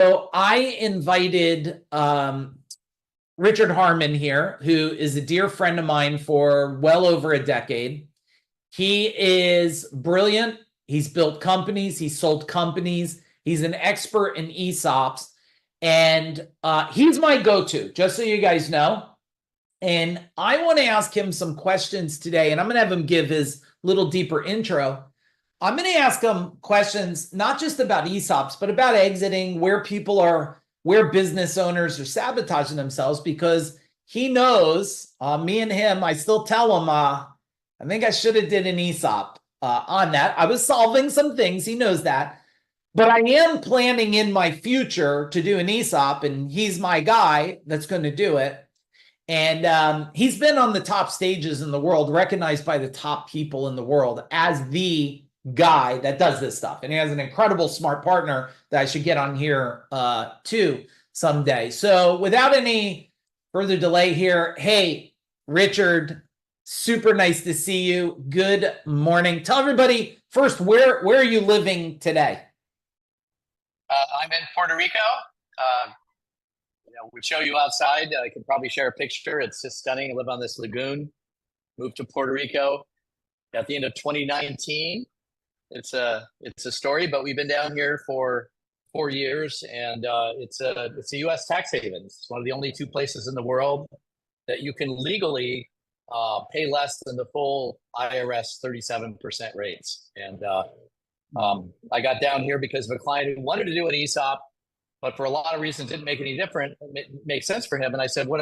So I invited Richard Harmon here, who is a dear friend of mine for well over a decade. He is brilliant. He's built companies. He's sold companies. He's an expert in ESOPs. And he's my go-to, just so you guys know. And I want to ask him some questions today, and I'm going to have him give his little deeper intro. I'm going to ask him questions, not just about ESOPs, but about exiting, where people are, where business owners are sabotaging themselves, because he knows, me and him, I still tell him, I think I should have did an ESOP on that. I was solving some things. He knows that. But I am planning in my future to do an ESOP, and he's my guy that's going to do it. And he's been on the top stages in the world, recognized by the top people in the world as the guy that does this stuff. And he has an incredible smart partner that I should get on here too someday. So without any further delay here, hey, Richard, super nice to see you. Good morning. Tell everybody first, where are you living today? I'm in Puerto Rico. We'd show you outside. I could probably share a picture. It's just stunning. I live on this lagoon. Moved to Puerto Rico at the end of 2019. It's a story, but we've been down here for 4 years, and it's a U.S. tax haven. It's one of the only two places in the world that you can legally pay less than the full IRS 37% rates. And I got down here because of a client who wanted to do an ESOP, but for a lot of reasons didn't make any different. It make sense for him. And I said, what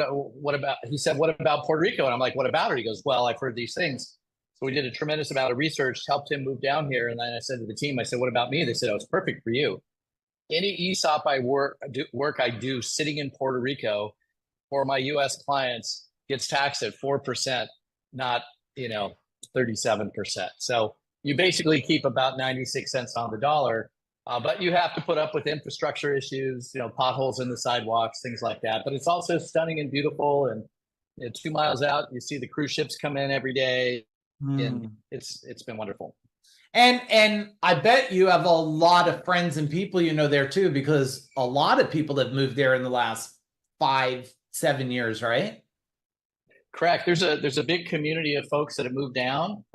about, he said, what about Puerto Rico? And I'm like, what about it? He goes, well, I've heard these things. So we did a tremendous amount of research, helped him move down here. And then I said to the team, I said, what about me? They said, oh, it's perfect for you. Any ESOP I do sitting in Puerto Rico for my US clients gets taxed at 4%, not, 37%. So you basically keep about 96 cents on the dollar. But you have to put up with infrastructure issues, potholes in the sidewalks, things like that. But it's also stunning and beautiful. And 2 miles out, you see the cruise ships come in every day. And it's been wonderful. And I bet you have a lot of friends and people there too, because a lot of people have moved there in the last 5-7 years, right? Correct. There's a big community of folks that have moved down.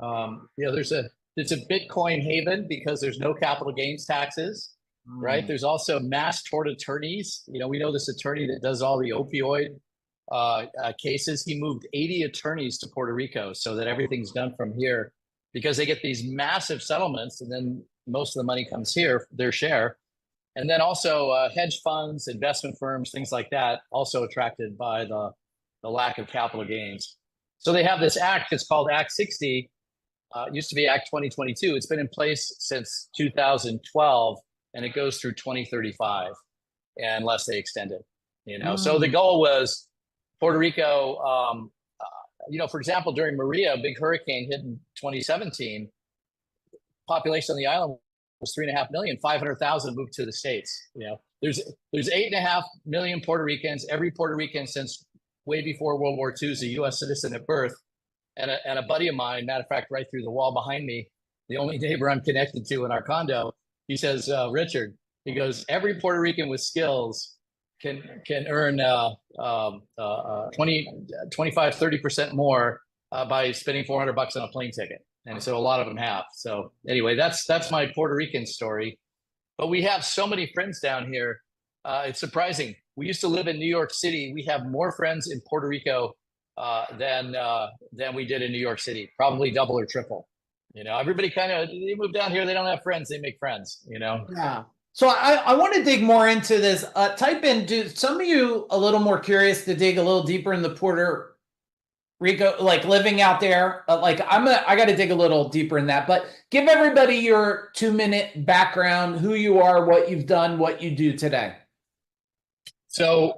It's a Bitcoin haven because there's no capital gains taxes, right? There's also mass tort attorneys. We know this attorney that does all the opioid cases. He moved 80 attorneys to Puerto Rico so that everything's done from here, because they get these massive settlements, and then most of the money comes here, their share. And then also hedge funds, investment firms, things like that, also attracted by the lack of capital gains. So they have this act, it's called Act 60. It used to be Act 2022. It's been in place since 2012, and it goes through 2035 unless they extend it. So the goal was Puerto Rico, for example, during Maria, a big hurricane hit in 2017, population on the island was 3.5 million, 500,000 moved to the States. There's 8.5 million Puerto Ricans. Every Puerto Rican since way before World War II is a U.S. citizen at birth. And a buddy of mine, matter of fact, right through the wall behind me, the only neighbor I'm connected to in our condo, he says, Richard, he goes, every Puerto Rican with skills can earn 25, 30% more by spending $400 on a plane ticket. And so a lot of them have. So anyway, that's my Puerto Rican story. But we have so many friends down here. It's surprising. We used to live in New York City. We have more friends in Puerto Rico than we did in New York City, probably double or triple. Everybody they move down here. They don't have friends. They make friends, Yeah. So I want to dig more into this. Type in, do some of you a little more curious to dig a little deeper in the Puerto Rico, like living out there? I got to dig a little deeper in that, but give everybody your 2-minute background, who you are, what you've done, what you do today. So,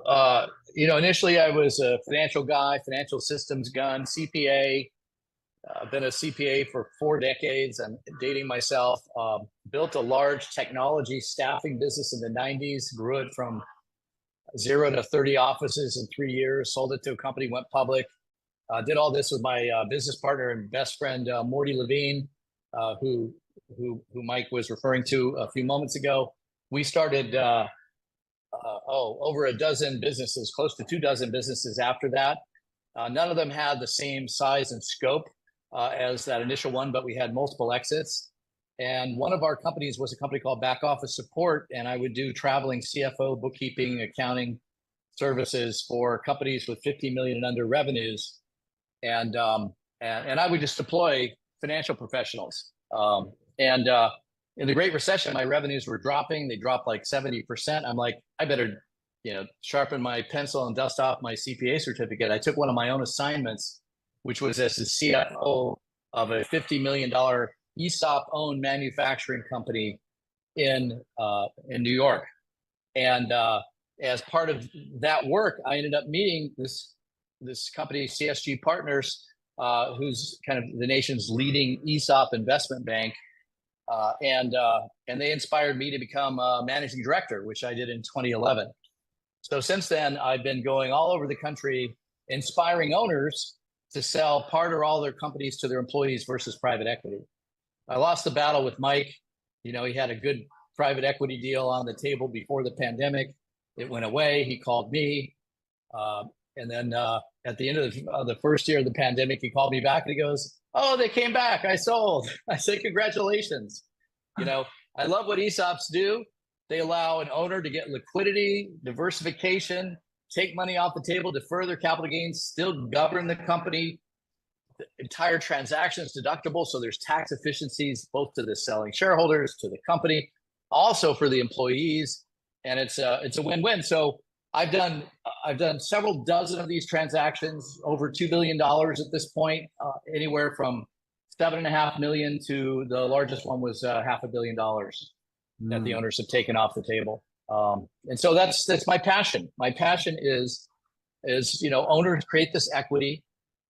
initially I was a financial guy, financial systems gun, CPA. I've been a CPA for 4 decades. I'm dating myself. Built a large technology staffing business in the 90s, grew it from 0 to 30 offices in 3 years, sold it to a company, went public. Did all this with my business partner and best friend, Morty Levine, who Mike was referring to a few moments ago. We started over a dozen businesses, close to 24 businesses after that. None of them had the same size and scope as that initial one, but we had multiple exits. And one of our companies was a company called Back Office Support, and I would do traveling CFO, bookkeeping, accounting services for companies with 50 million and under revenues. And I would just deploy financial professionals. In the Great Recession, my revenues were dropping. They dropped like 70%. I'm like, I better, sharpen my pencil and dust off my CPA certificate. I took one of my own assignments, which was as the CFO of a $50 million ESOP-owned manufacturing company in New York. And as part of that work, I ended up meeting this company, CSG Partners, who's kind of the nation's leading ESOP investment bank. And they inspired me to become a managing director, which I did in 2011. So since then, I've been going all over the country, inspiring owners to sell part or all their companies to their employees versus private equity. I lost the battle with Mike. He had a good private equity deal on the table before the pandemic. It went away. He called me. And then at the end of the first year of the pandemic, he called me back and he goes, "Oh, they came back. I sold." I said, "Congratulations." I love what ESOPs do. They allow an owner to get liquidity, diversification, take money off the table, defer their capital gains, still govern the company. The entire transaction is deductible, so there's tax efficiencies both to the selling shareholders, to the company, also for the employees, and it's a win-win. So I've done several dozen of these transactions, over $2 billion at this point, anywhere from $7.5 million to the largest one was $500 million that the owners have taken off the table. And so that's my passion. My passion is owners create this equity,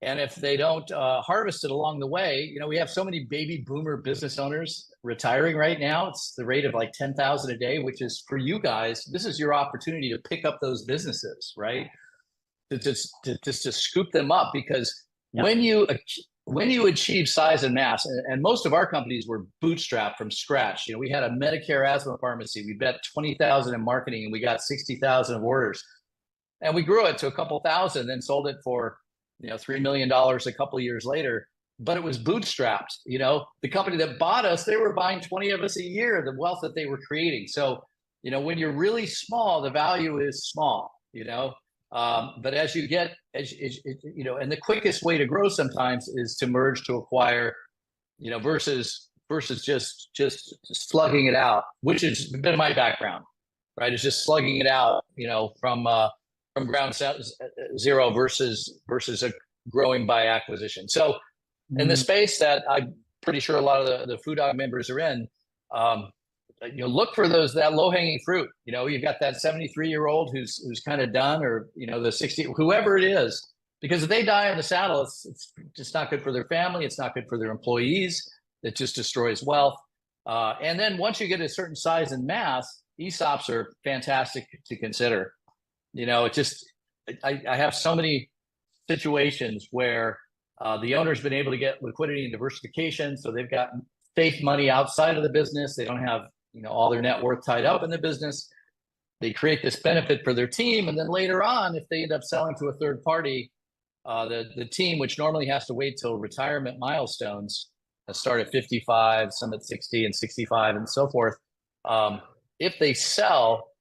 and if they don't harvest it along the way, we have so many baby boomer business owners retiring right now. It's the rate of like 10,000 a day, which is, for you guys, this is your opportunity to pick up those businesses, right? To scoop them up, because when you achieve size and mass, and most of our companies were bootstrapped from scratch. We had a Medicare asthma pharmacy. We bet 20,000 in marketing, and we got 60,000 of orders, and we grew it to a couple thousand, then sold it for $3 million a couple of years later. But it was bootstrapped. The company that bought us, they were buying 20 of us a year, the wealth that they were creating. So when you're really small, the value is small. But as you get, and the quickest way to grow sometimes is to merge, to acquire, versus just slugging it out, which has been my background, right? It's just slugging it out, from ground zero versus a growing by acquisition. So in the space that I'm pretty sure a lot of the Food Dog members are in, look for that low-hanging fruit. You've got that 73-year-old who's kind of done, or the 60, whoever it is, because if they die on the saddle, it's just not good for their family. It's not good for their employees. It just destroys wealth. And then once you get a certain size and mass, ESOPs are fantastic to consider. I have so many situations where the owner's been able to get liquidity and diversification, so they've got safe money outside of the business. They don't have all their net worth tied up in the business. They create this benefit for their team, and then later on, if they end up selling to a third party, the team, which normally has to wait till retirement milestones, start at 55, some at 60 and 65 and so forth. If they sell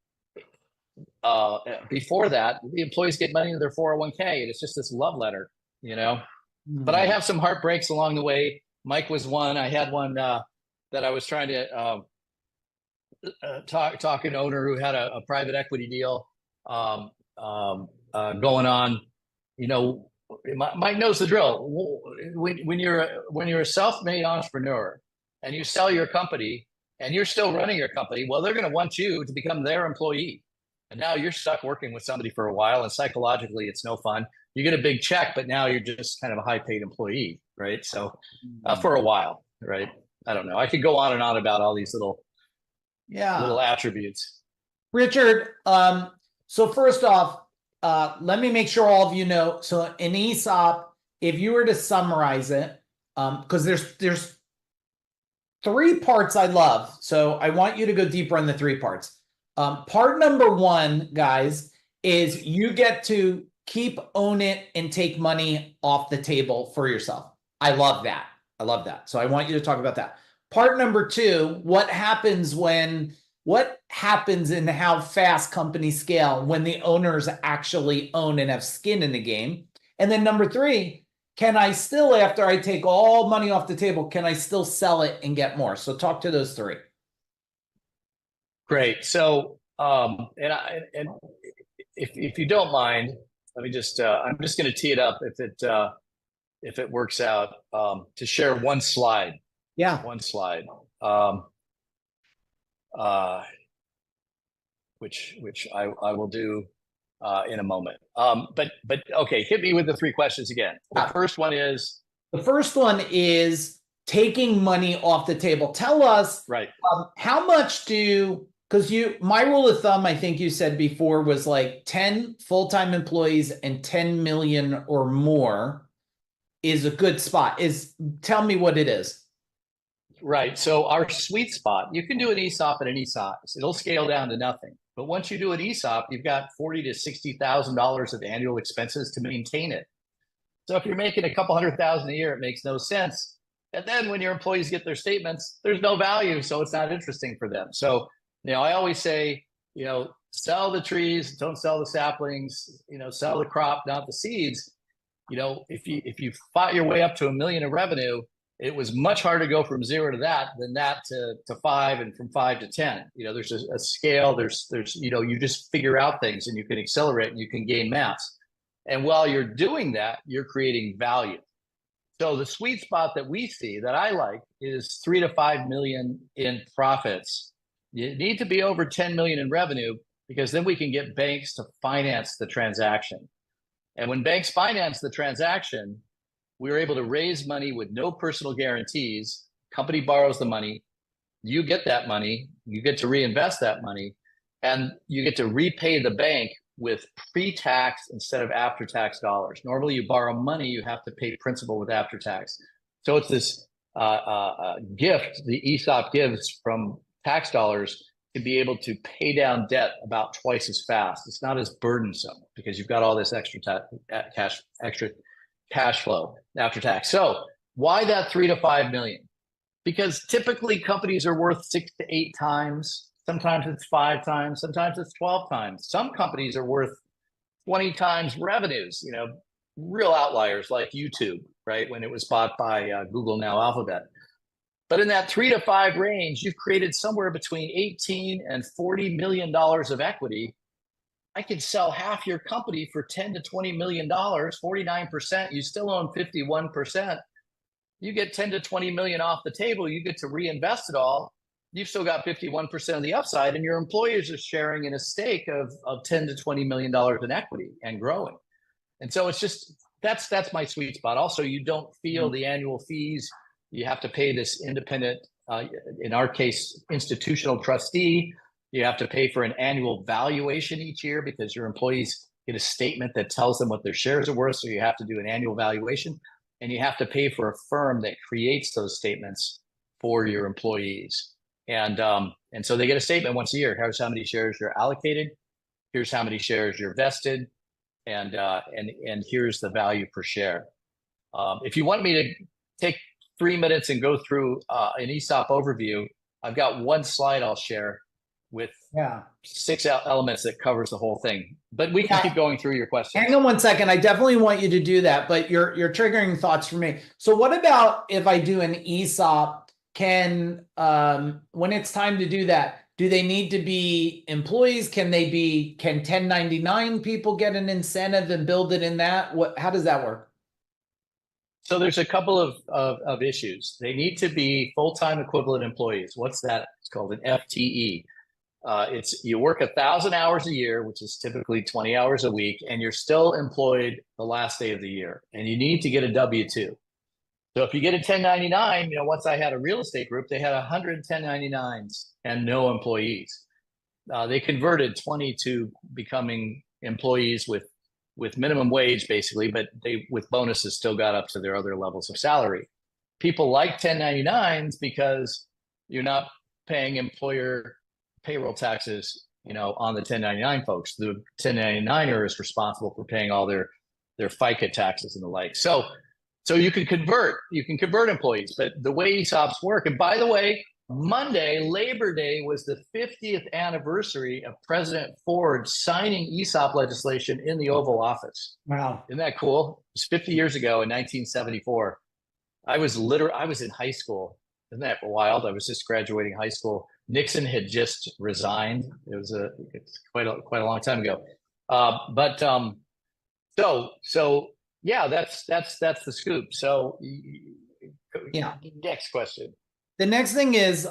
before that, the employees get money into their 401k, and it's just this love letter, But I have some heartbreaks along the way. Mike was one. I had one that I was trying to talk an owner who had a private equity deal going on. Mike knows the drill. When you're a self-made entrepreneur and you sell your company and you're still running your company, well, they're going to want you to become their employee. And now you're stuck working with somebody for a while, and psychologically, it's no fun. You get a big check, but now you're just kind of a high-paid employee, right? So for a while, right? I don't know. I could go on and on about all these little attributes. Richard, so first off, let me make sure all of you know. So in ESOP, if you were to summarize it, because there's 3 parts I love. So I want you to go deeper on the 3 parts. Part number one, guys, is you get to keep, own it, and take money off the table for yourself. I love that. I love that. So I want you to talk about that. Part number two, what happens in how fast companies scale when the owners actually own and have skin in the game? And then number three, can I still, after I take all money off the table, can I still sell it and get more? So talk to those three. Great. So, and if you don't mind, let me just, I'm just going to tee it up if it works out, to share one slide. Yeah. One slide. Which I will do in a moment. But okay, hit me with the three questions again. The first one is taking money off the table. Tell us, right? How much because my rule of thumb, I think you said before, was like 10 full-time employees and 10 million or more is a good spot. Tell me what it is. Right. So our sweet spot, you can do an ESOP at any size. It'll scale down to nothing. But once you do an ESOP, you've got $40,000 to $60,000 of annual expenses to maintain it. So if you're making a couple $100,000 a year, it makes no sense. And then when your employees get their statements, there's no value, so it's not interesting for them. So, I always say, sell the trees, don't sell the saplings. Sell the crop, not the seeds. If you fought your way up to $1 million in revenue, it was much harder to go from 0 to that than that to 5, and from 5 to 10. There's a scale. There's you just figure out things, and you can accelerate, and you can gain mass. And while you're doing that, you're creating value. So the sweet spot that we see that I like is 3 to 5 million in profits. You need to be over 10 million in revenue, because then we can get banks to finance the transaction. And when banks finance the transaction, we were able to raise money with no personal guarantees. Company borrows the money. You get that money. You get to reinvest that money, and you get to repay the bank with pre-tax instead of after-tax dollars. Normally, you borrow money, you have to pay principal with after-tax. So it's this gift the ESOP gives from tax dollars to be able to pay down debt about twice as fast. It's not as burdensome because you've got all this extra cash flow after tax. So why that 3 to 5 million? Because typically companies are worth 6 to 8 times. Sometimes it's 5 times. Sometimes it's 12 times. Some companies are worth 20 times revenues. Real outliers like YouTube, right? When it was bought by Google, now Alphabet. But in that 3 to 5 range, you've created somewhere between 18 and $40 million of equity. I could sell half your company for 10 to $20 million, 49%. You still own 51%. You get 10 to 20 million off the table. You get to reinvest it all. You've still got 51% of the upside, and your employers are sharing in a stake of 10 to $20 million in equity and growing. And so it's just, that's my sweet spot. Also, you don't feel the annual fees. You have to pay this independent, in our case, institutional trustee. You have to pay for an annual valuation each year because your employees get a statement that tells them what their shares are worth. So you have to do an annual valuation, and you have to pay for a firm that creates those statements for your employees. And so they get a statement once a year. Here's how many shares you're allocated. Here's how many shares you're vested, and here's the value per share. If you want me to take 3 minutes and go through an ESOP overview, I've got one slide I'll share with 6 elements that covers the whole thing. But we can keep going through your questions. Hang on one second. I definitely want you to do that, but you're triggering thoughts for me. So what about if I do an ESOP? When it's time to do that, do they need to be employees? Can 1099 people get an incentive and build it in that? How does that work? So there's a couple of issues. They need to be full-time equivalent employees. What's that? It's called an FTE. You work 1,000 hours a year, which is typically 20 hours a week, and you're still employed the last day of the year, and you need to get a W-2. So if you get a 1099, once I had a real estate group, they had 100 1099s and no employees. They converted 20 to becoming employees with minimum wage, basically, but they, with bonuses, still got up to their other levels of salary. People like 1099s because you're not paying employer payroll taxes, on the 1099 folks. The 1099er is responsible for paying all their FICA taxes and the like. So you can convert employees, but the way ESOPs work, and by the way, Monday, Labor Day, was the 50th anniversary of President Ford signing ESOP legislation in the Oval Office. Wow. Isn't that cool? It was 50 years ago in 1974. I was in high school. Isn't that wild? I was just graduating high school. Nixon had just resigned. It's quite a long time ago. So yeah, that's the scoop. So yeah. Next question. The next thing is,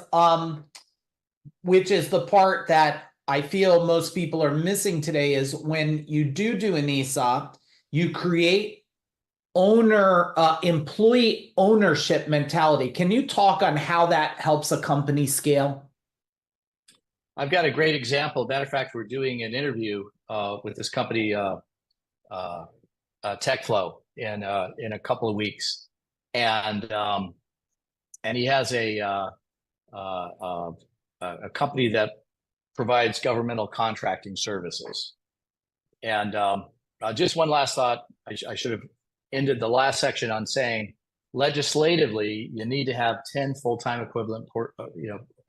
which is the part that I feel most people are missing today, is when you do an ESOP, you create employee ownership mentality. Can you talk on how that helps a company scale? I've got a great example. Matter of fact, we're doing an interview with this company, TechFlow, in a couple of weeks, and he has a company that provides governmental contracting services. And just one last thought. I should have ended the last section on saying, legislatively, you need to have 10 full-time equivalent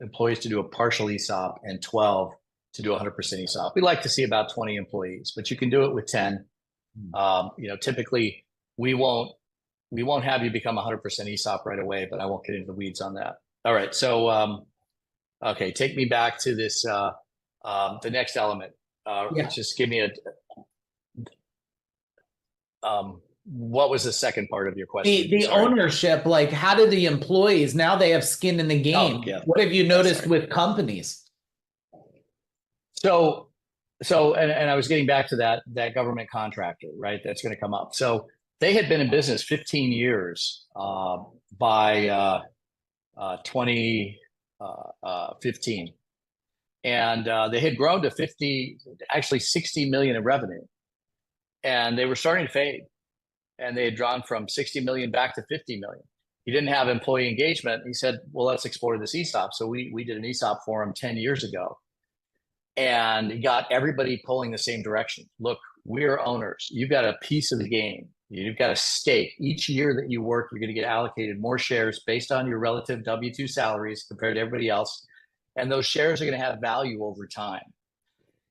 employees to do a partial ESOP and 12 to do 100% ESOP. We like to see about 20 employees, but you can do it with 10. Typically, we won't have you become 100% ESOP right away, but I won't get into the weeds on that. All right. So, okay, take me back to this, the next element. Just give me what was the second part of your question? The ownership, like how do the employees, now they have skin in the game. What have you noticed with companies? So, and I was getting back to that government contractor, right? That's going to come up. So they had been in business 15 years by 2015. And they had grown to 60 million in revenue. And they were starting to fade. And they had drawn from 60 million back to 50 million. He didn't have employee engagement. He said, well, let's explore this ESOP. So we did an ESOP for him 10 years ago. And he got everybody pulling the same direction. Look, we're owners. You've got a piece of the game. You've got a stake. Each year that you work, you're going to get allocated more shares based on your relative W-2 salaries compared to everybody else. And those shares are going to have value over time.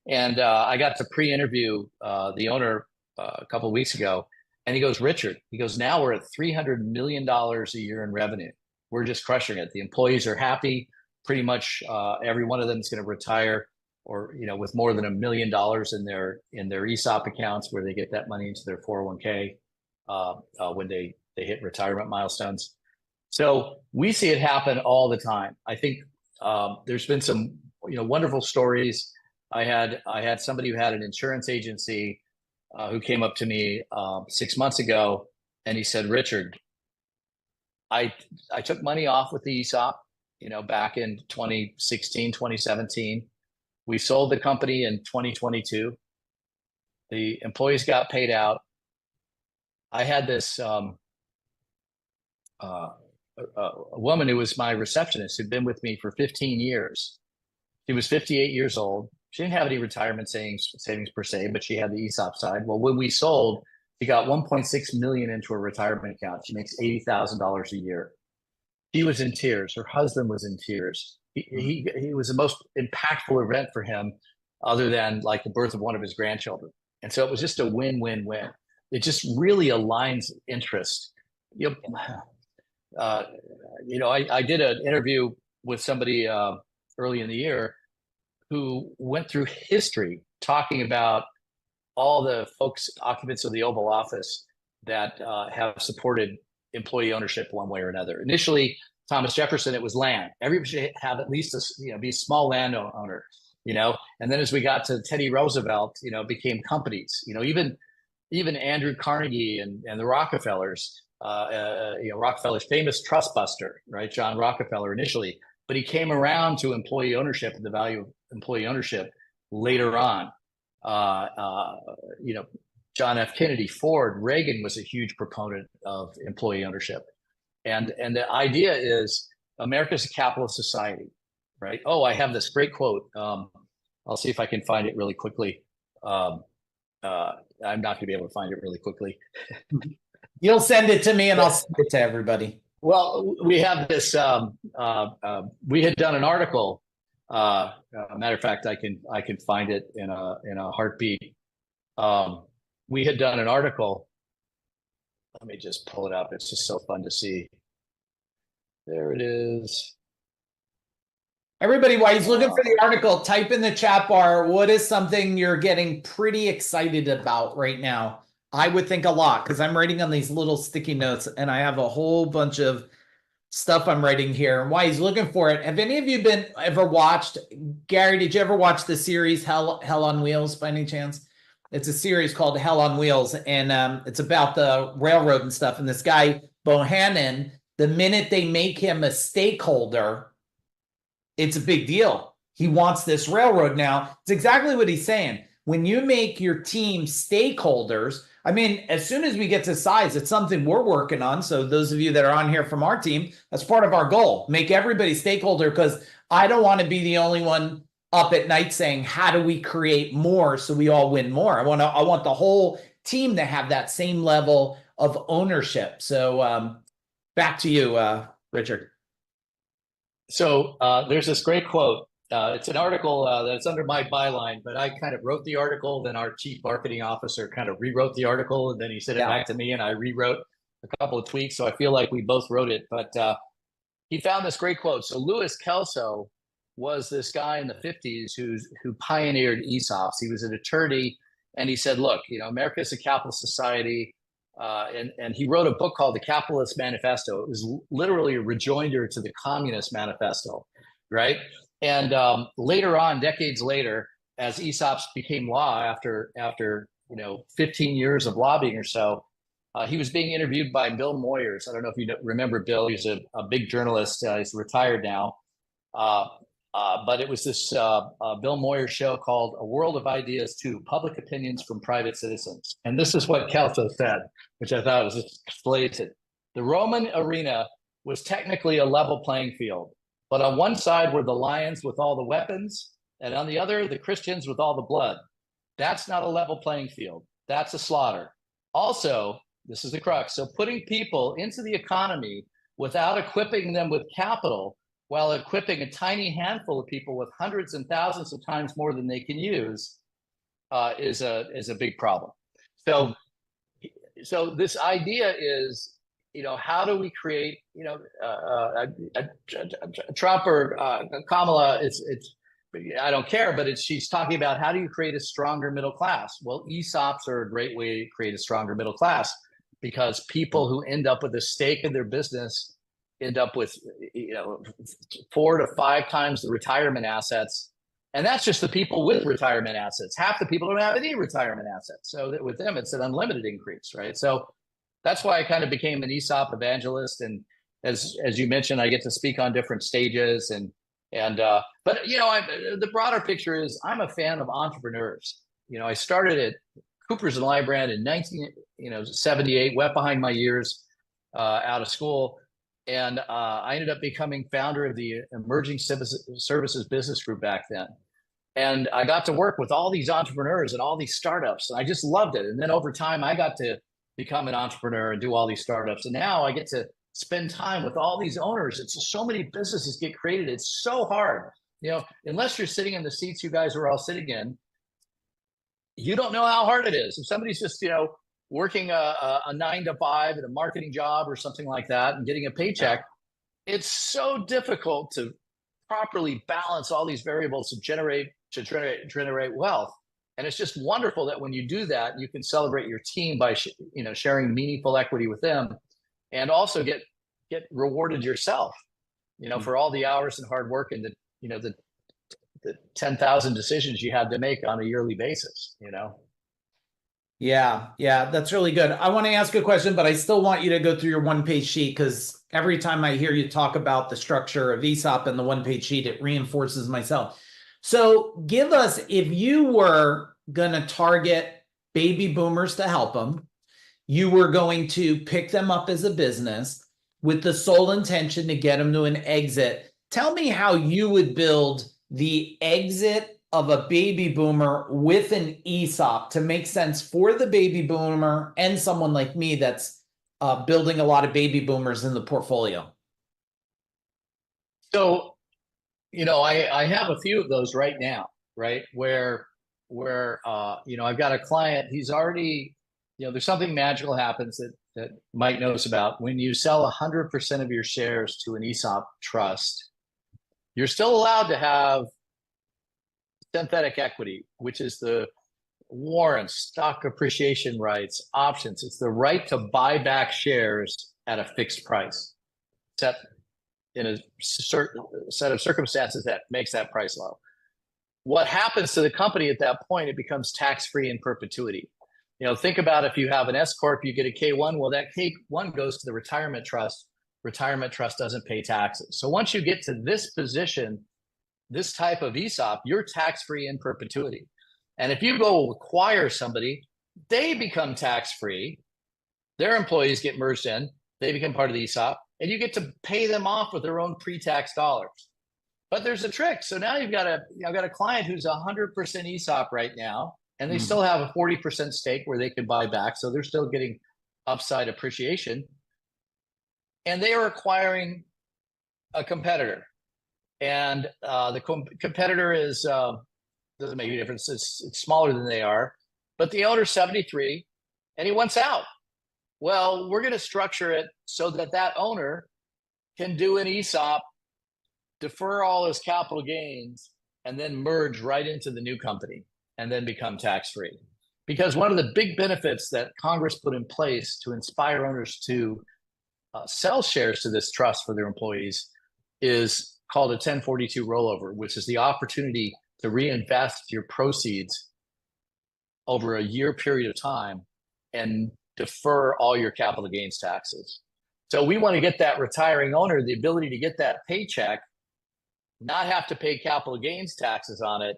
And I got to pre-interview the owner a couple of weeks ago. And he goes, Richard, now we're at $300 million a year in revenue. We're just crushing it. The employees are happy. Pretty much every one of them is going to retire, or with more than $1 million in their ESOP accounts, where they get that money into their 401k when they hit retirement milestones. So we see it happen all the time. I think there's been some wonderful stories. I had somebody who had an insurance agency who came up to me 6 months ago, and he said, Richard, I took money off with the ESOP, back in 2016, 2017. We sold the company in 2022. The employees got paid out. I had this a woman who was my receptionist, who'd been with me for 15 years. She was 58 years old. She didn't have any retirement savings per se, but she had the ESOP side. Well, when we sold, she got 1.6 million into her retirement account. She makes $80,000 a year. She was in tears. Her husband was in tears. He was the most impactful event for him, other than like the birth of one of his grandchildren. And so it was just a win-win-win. It just really aligns interest. I did an interview with somebody early in the year who went through history talking about all the folks, occupants of the Oval Office, that have supported employee ownership one way or another. Initially, Thomas Jefferson, it was land. Everybody should have at least be a small landowner, And then as we got to Teddy Roosevelt, it became companies. Even Andrew Carnegie and the Rockefellers, Rockefeller's famous trust buster, right? John Rockefeller initially, but he came around to employee ownership and the value of employee ownership later on. John F. Kennedy, Ford, Reagan was a huge proponent of employee ownership. And the idea is America's a capitalist society, right? Oh, I have this great quote. I'll see if I can find it really quickly. I'm not going to be able to find it really quickly. You'll send it to me and I'll send it to everybody. Well, we have this. We had done an article. Matter of fact, I can find it in a heartbeat. We had done an article. Let me just pull it up. It's just so fun to see. There it is. Everybody, while he's looking for the article, type in the chat bar, what is something you're getting pretty excited about right now? I would think a lot because I'm writing on these little sticky notes and I have a whole bunch of stuff I'm writing here. And while he's looking for it, have any of you ever watched, Gary, did you ever watch the series Hell on Wheels by any chance? It's a series called Hell on Wheels, and it's about the railroad and stuff. And this guy, Bohannon, the minute they make him a stakeholder, it's a big deal. He wants this railroad now. It's exactly what he's saying. When you make your team stakeholders, I mean, as soon as we get to size, it's something we're working on. So those of you that are on here from our team, that's part of our goal. Make everybody stakeholder, because I don't want to be the only one up at night saying, how do we create more so we all win more? I want the whole team to have that same level of ownership. So back to you, Richard. So there's this great quote. It's an article that's under my byline, but I kind of wrote the article. Then our chief marketing officer kind of rewrote the article, and then he sent it back to me, and I rewrote a couple of tweaks. So I feel like we both wrote it, but he found this great quote. So Louis Kelso was this guy in the 50s who pioneered ESOPs. He was an attorney, and he said, look, America is a capitalist society. And he wrote a book called The Capitalist Manifesto. It was literally a rejoinder to the Communist Manifesto, right? And later on, decades later, as ESOPs became law after 15 years of lobbying or so, he was being interviewed by Bill Moyers. I don't know if you remember Bill. He's a big journalist. He's retired now. But it was this Bill Moyers show called A World of Ideas 2, Public Opinions from Private Citizens. And this is what Kelso said, which I thought was explicit. The Roman arena was technically a level playing field, but on one side were the lions with all the weapons, and on the other, the Christians with all the blood. That's not a level playing field. That's a slaughter. Also, this is the crux. So putting people into the economy without equipping them with capital, while equipping a tiny handful of people with hundreds and thousands of times more than they can use, is a big problem. So this idea is, how do we create, Trump or Kamala? I don't care, but she's talking about how do you create a stronger middle class? Well, ESOPs are a great way to create a stronger middle class, because people who end up with a stake in their business end up with 4 to 5 times the retirement assets. And that's just the people with retirement assets. Half the people don't have any retirement assets. So that with them, it's an unlimited increase, right? So that's why I kind of became an ESOP evangelist. And as you mentioned, I get to speak on different stages. But the broader picture is I'm a fan of entrepreneurs. I started at Coopers and Lybrand in 1978, wet behind my years out of school. And I ended up becoming founder of the Emerging Services Business Group back then. And I got to work with all these entrepreneurs and all these startups, and I just loved it. And then over time, I got to become an entrepreneur and do all these startups. And now I get to spend time with all these owners. It's just so many businesses get created. It's so hard. Unless you're sitting in the seats you guys are all sitting in, you don't know how hard it is. If somebody's just, working a 9 to 5 at a marketing job or something like that and getting a paycheck, it's so difficult to properly balance all these variables to generate wealth. And it's just wonderful that when you do that, you can celebrate your team by sharing meaningful equity with them, and also get rewarded yourself, for all the hours and hard work and the 10,000 decisions you had to make on a yearly basis. Yeah, that's really good. I want to ask a question, but I still want you to go through your one-page sheet, because every time I hear you talk about the structure of ESOP and the one-page sheet, it reinforces myself. So give us, if you were going to target baby boomers to help them, you were going to pick them up as a business with the sole intention to get them to an exit. Tell me how you would build the exit of a baby boomer with an ESOP to make sense for the baby boomer and someone like me that's building a lot of baby boomers in the portfolio? So, I have a few of those right now, right? Where I've got a client, he's already, there's something magical happens that Mike knows about. When you sell 100% of your shares to an ESOP trust, you're still allowed to have synthetic equity, which is the warrants, stock appreciation rights, options. It's the right to buy back shares at a fixed price, set in a certain set of circumstances that makes that price low. What happens to the company at that point? It becomes tax-free in perpetuity. Think about if you have an S corp, you get a K1. Well, that K1 goes to the retirement trust. Retirement trust doesn't pay taxes. So once you get to this position, this type of ESOP, you're tax-free in perpetuity. And if you go acquire somebody, they become tax-free. Their employees get merged in. They become part of the ESOP, and you get to pay them off with their own pre-tax dollars. But there's a trick. So now I've got a client who's 100% ESOP right now, and they still have a 40% stake where they can buy back. So they're still getting upside appreciation. And they are acquiring a competitor. And the competitor is doesn't make any difference. It's smaller than they are, but the owner's 73, and he wants out. Well, we're going to structure it so that owner can do an ESOP, defer all his capital gains, and then merge right into the new company and then become tax-free. Because one of the big benefits that Congress put in place to inspire owners to sell shares to this trust for their employees is called a 1042 rollover, which is the opportunity to reinvest your proceeds over a year period of time and defer all your capital gains taxes. So we want to get that retiring owner the ability to get that paycheck, not have to pay capital gains taxes on it,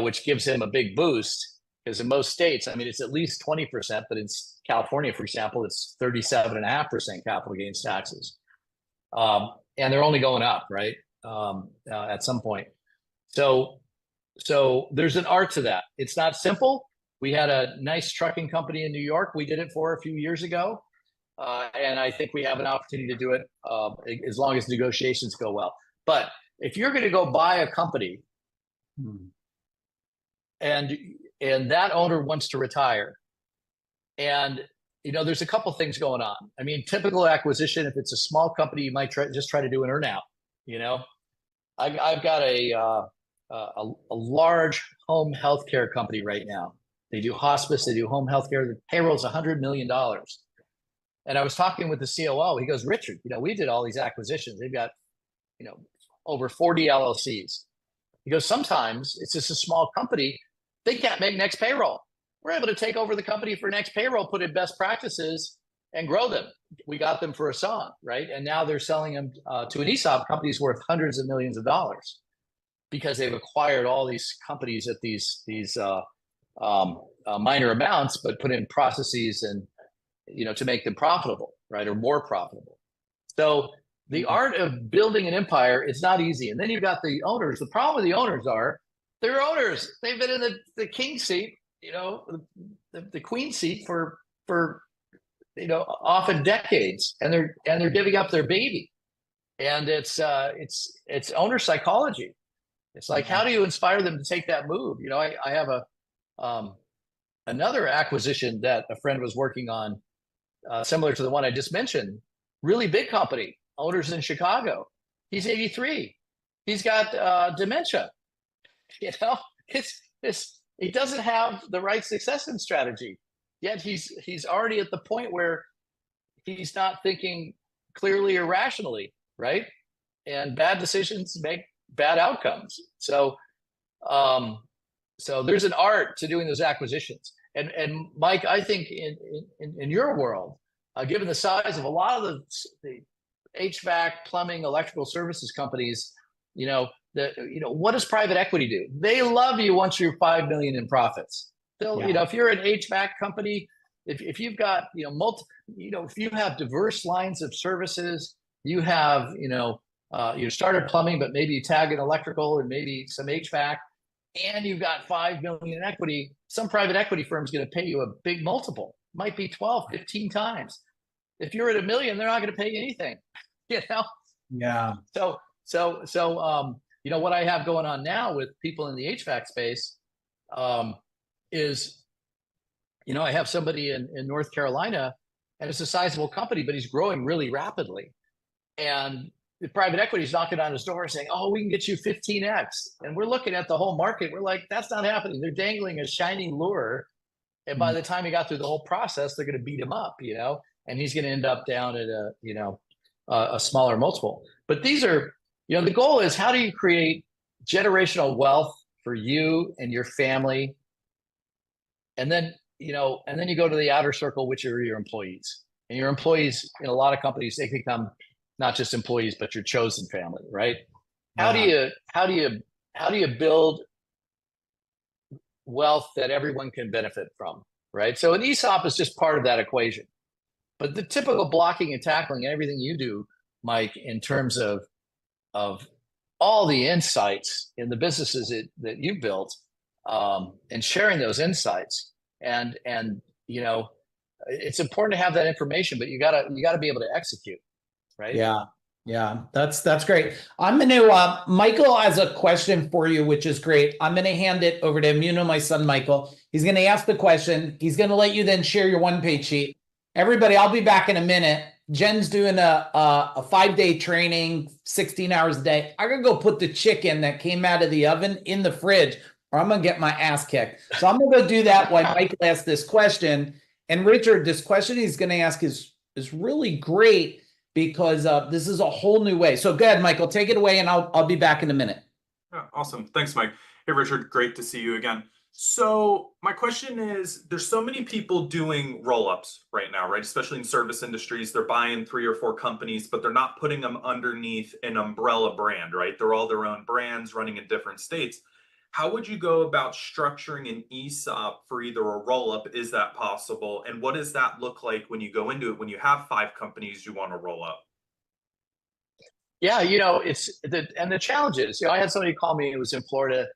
which gives him a big boost. Because in most states, it's at least 20%, but in California, for example, it's 37.5% capital gains taxes. And they're only going up, right? At some point. So there's an art to that. It's not simple. We had a nice trucking company in New York. We did it for a few years ago. And I think we have an opportunity to do it as long as negotiations go well. But if you're going to go buy a company and that owner wants to retire, and there's a couple things going on. Typical acquisition, if it's a small company, you might just try to do an earnout. I've got a large home healthcare company right now. They do hospice, they do home healthcare. The payroll's $100 million. And I was talking with the COO. He goes, Richard, we did all these acquisitions. They've got, over 40 LLCs. He goes, sometimes it's just a small company. They can't make next payroll. We're able to take over the company for next payroll, put in best practices, and grow them. We got them for a song, right? And now they're selling them to an ESOP. Companies worth hundreds of millions of dollars because they've acquired all these companies at these minor amounts, but put in processes and to make them profitable, right, or more profitable. So the art of building an empire is not easy. And then you've got the owners. The problem with the owners are they're owners. They've been in the king seat, the queen seat for often decades, and they're giving up their baby. And it's owner psychology. It's like, how do you inspire them to take that move? I have another acquisition that a friend was working on, similar to the one I just mentioned. Really big company, owners in Chicago. He's 83. He's got dementia. He doesn't have the right succession strategy. Yet he's already at the point where he's not thinking clearly or rationally, right? And bad decisions make bad outcomes. So there's an art to doing those acquisitions. And Mike, I think in your world, given the size of a lot of the HVAC, plumbing, electrical services companies, what does private equity do? They love you once you're 5 million in profits. They'll, if you're an HVAC company, if you've got, if you have diverse lines of services, you have, you started plumbing, but maybe you tag in electrical and maybe some HVAC, and you've got 5 million in equity, some private equity firm is going to pay you a big multiple, might be 12, 15 times. If you're at $1 million, they're not going to pay you anything, you know? Yeah. So, you know, what I have going on now with people in the HVAC space is, you know, I have somebody in North Carolina, and it's a sizable company, but he's growing really rapidly. And the private equity is knocking on his door saying, oh, we can get you 15x. And we're looking at the whole market. We're like, that's not happening. They're dangling a shiny lure. And by the time he got through the whole process, they're going to beat him up, you know, and he's going to end up down at a, you know, a smaller multiple. But these are, you know, the goal is, how do you create generational wealth for you and your family? And then, you know, and then you go to the outer circle, which are your employees. And your employees in a lot of companies, they become not just employees, but your chosen family, right? How do you build wealth that everyone can benefit from, right? So an ESOP is just part of that equation. But the typical blocking and tackling and everything you do, Mike, in terms of all the insights in the businesses that you built, and sharing those insights, and you know, it's important to have that information, but you gotta be able to execute, right? Yeah, that's great. I'm going to, Michael has a question for you, which is great. I'm going to hand it over to him. You know my son, Michael. He's going to ask the question. He's going to let you then share your one-page sheet. Everybody, I'll be back in a minute. Jen's doing a 5-day training, 16 hours a day. I'm going to go put the chicken that came out of the oven in the fridge, or I'm going to get my ass kicked. So I'm going to go do that while Michael asks this question. And Richard, this question he's going to ask is really great, because this is a whole new way. So go ahead, Michael, take it away, and I'll be back in a minute. Yeah, awesome. Thanks, Mike. Hey, Richard, great to see you again. So my question is, there's so many people doing roll-ups right now, right? Especially in service industries, they're buying 3 or 4 companies, but they're not putting them underneath an umbrella brand, right? They're all their own brands running in different states. How would you go about structuring an ESOP for either a roll-up? Is that possible? And what does that look like when you go into it, when you have 5 companies you want to roll up? Yeah, you know, the challenge is, you know, I had somebody call me, it was in Florida,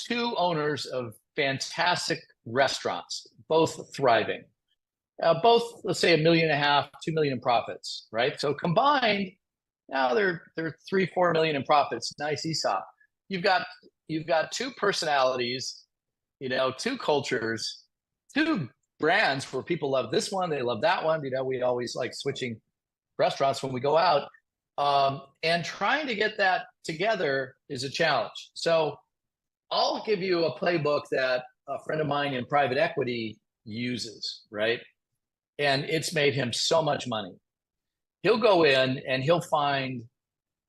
2 owners of fantastic restaurants, both thriving, both, let's say, $1.5 million, $2 million in profits, right? So combined, now they're 3-4 million in profits. Nice ESOP. You've got 2 personalities, you know, 2 cultures, 2 brands where people love this one, they love that one. You know, we always like switching restaurants when we go out, and trying to get that together is a challenge. So I'll give you a playbook that a friend of mine in private equity uses, right? And it's made him so much money. He'll go in and he'll find,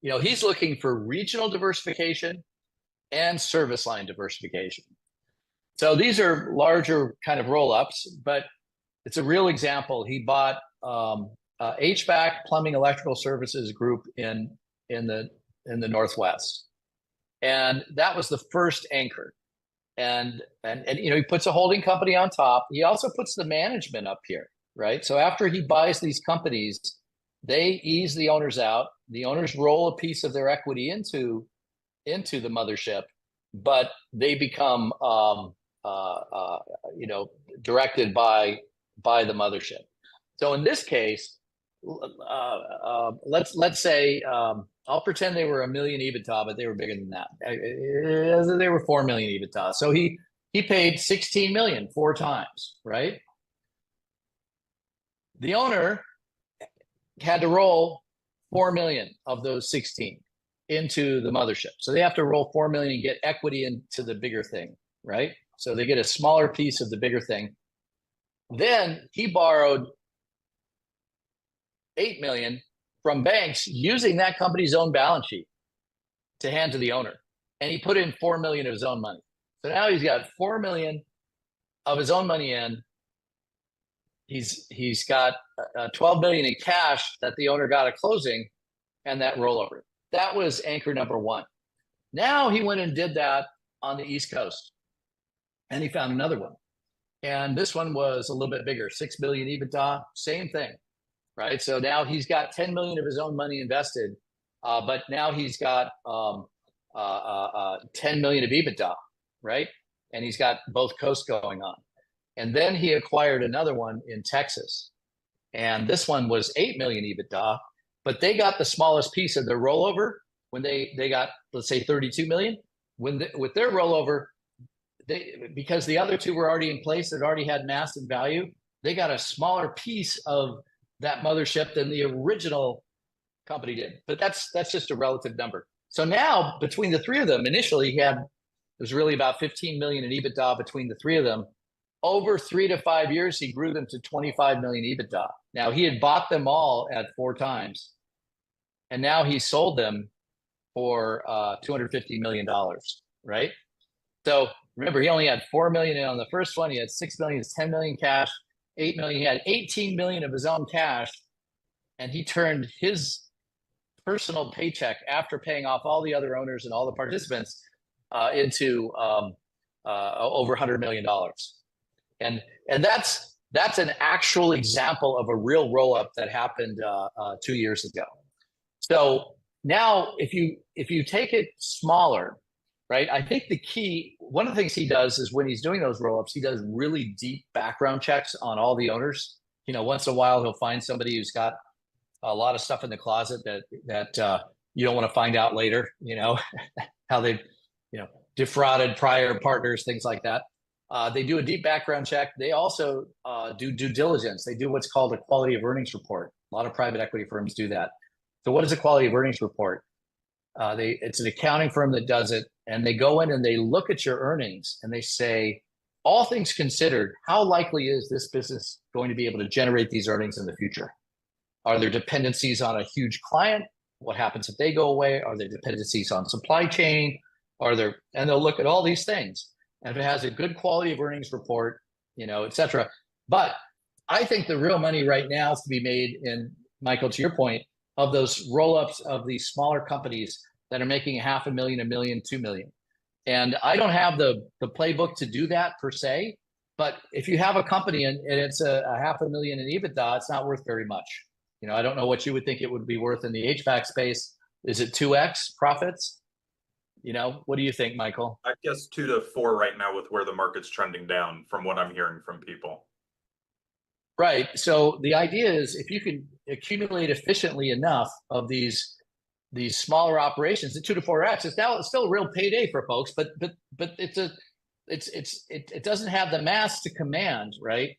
you know, he's looking for regional diversification and service line diversification. So these are larger kind of roll-ups, but it's a real example. He bought HVAC, plumbing, electrical services group in the Northwest. And that was the first anchor. And you know, he puts a holding company on top. He also puts the management up here, right? So after he buys these companies, they ease the owners out. The owners roll a piece of their equity into the mothership, but they become you know, directed by the mothership. So in this case, let's say, I'll pretend they were $1 million EBITDA, but they were bigger than that. They were 4 million EBITDA. So he paid 16 million 4 times, right? The owner had to roll 4 million of those 16 into the mothership. So they have to roll 4 million and get equity into the bigger thing, right? So they get a smaller piece of the bigger thing. Then he borrowed 8 million from banks using that company's own balance sheet to hand to the owner. And he put in 4 million of his own money. So now he's got 4 million of his own money in. He's got 12 million in cash that the owner got at closing, and that rollover. That was anchor number 1. Now he went and did that on the East Coast, and he found another one. And this one was a little bit bigger, 6 billion EBITDA, same thing, right? So now he's got 10 million of his own money invested, but now he's got 10 million of EBITDA. right? And he's got both coasts going on. And then he acquired another one in Texas. And this one was 8 million EBITDA, but they got the smallest piece of their rollover when they got, let's say, 32 million. With their rollover, because the other two were already in place, that already had massive value, they got a smaller piece of that mothership than the original company did. But that's just a relative number. So now between the three of them, initially it was really about 15 million in EBITDA between the three of them. Over 3 to 5 years, he grew them to 25 million EBITDA. Now, he had bought them all at 4 times, and now he sold them for $250 million, right? So remember, he only had 4 million on the first one. He had 6 million, 10 million cash, 8 million. He had 18 million of his own cash, and he turned his personal paycheck after paying off all the other owners and all the participants into over $100 million. And that's an actual example of a real roll-up that happened 2 years ago. So now if you take it smaller, right? I think one of the things he does is when he's doing those roll-ups, he does really deep background checks on all the owners. You know, once in a while he'll find somebody who's got a lot of stuff in the closet that you don't want to find out later, you know, how they, you know, defrauded prior partners, things like that. They do a deep background check. They also do due diligence. They do what's called a quality of earnings report. A lot of private equity firms do that. So what is a quality of earnings report? It's an accounting firm that does it, and they go in and they look at your earnings and they say, all things considered, how likely is this business going to be able to generate these earnings in the future? Are there dependencies on a huge client? What happens if they go away? Are there dependencies on supply chain? And they'll look at all these things. And if it has a good quality of earnings report, you know, et cetera. But I think the real money right now is to be made in, Michael, to your point, of those roll-ups of these smaller companies that are making $500,000, $1 million, 2 million. And I don't have the playbook to do that per se, but if you have a company and it's a $500,000 in EBITDA, it's not worth very much. You know, I don't know what you would think it would be worth in the HVAC space. Is it 2x profits? You know, what do you think, Michael? I guess 2 to 4 right now with where the market's trending down from what I'm hearing from people. Right. So the idea is if you can accumulate efficiently enough of these smaller operations, the 2 to 4x, it's still a real payday for folks, but it doesn't have the mass to command, right?